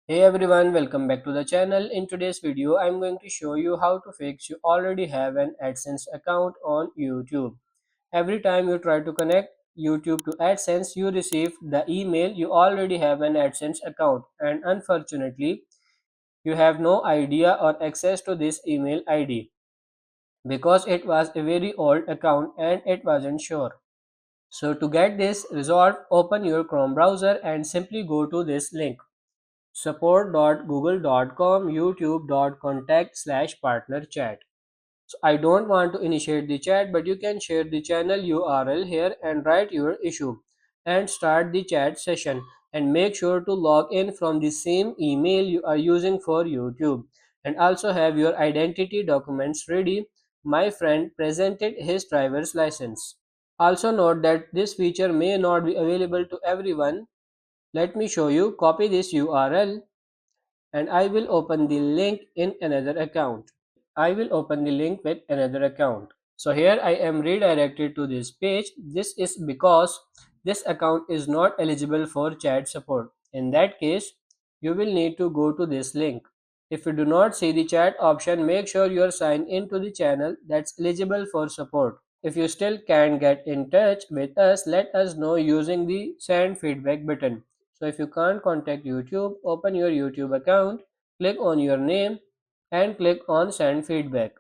Hey everyone, welcome back to the channel. In today's video, I'm going to show you how to fix you already have an AdSense account on YouTube. Every time you try to connect YouTube to AdSense, you receive the email you already have an AdSense account, and unfortunately, you have no idea or access to this email ID because it was a very old account and it wasn't sure. So to get this resolved, open your Chrome browser and simply go to this link support.google.com youtube.contact/partner chat. So I don't want to initiate the chat, but you can share the channel URL here and write your issue and start the chat session, and make sure to log in from the same email you are using for YouTube, and also have your identity documents ready. My friend presented his driver's license. Also note that this feature may not be available to everyone. Let me show you. Copy this URL and I will open the link in another account. I will open the link with another account. So here I am redirected to this page. This is because this account is not eligible for chat support. In that case, you will need to go to this link. If you do not see the chat option, make sure you are signed into the channel that's eligible for support. If you still can't get in touch with us, let us know using the send feedback button. So if you can't contact YouTube, open your YouTube account, click on your name and click on send feedback.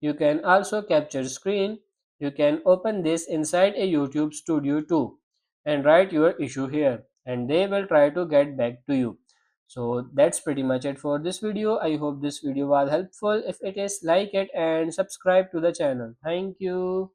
You can also capture screen. You can open this inside a YouTube studio too and write your issue here and they will try to get back to you. So that's pretty much it for this video. I hope this video was helpful. If it is, like it and subscribe to the channel. Thank you.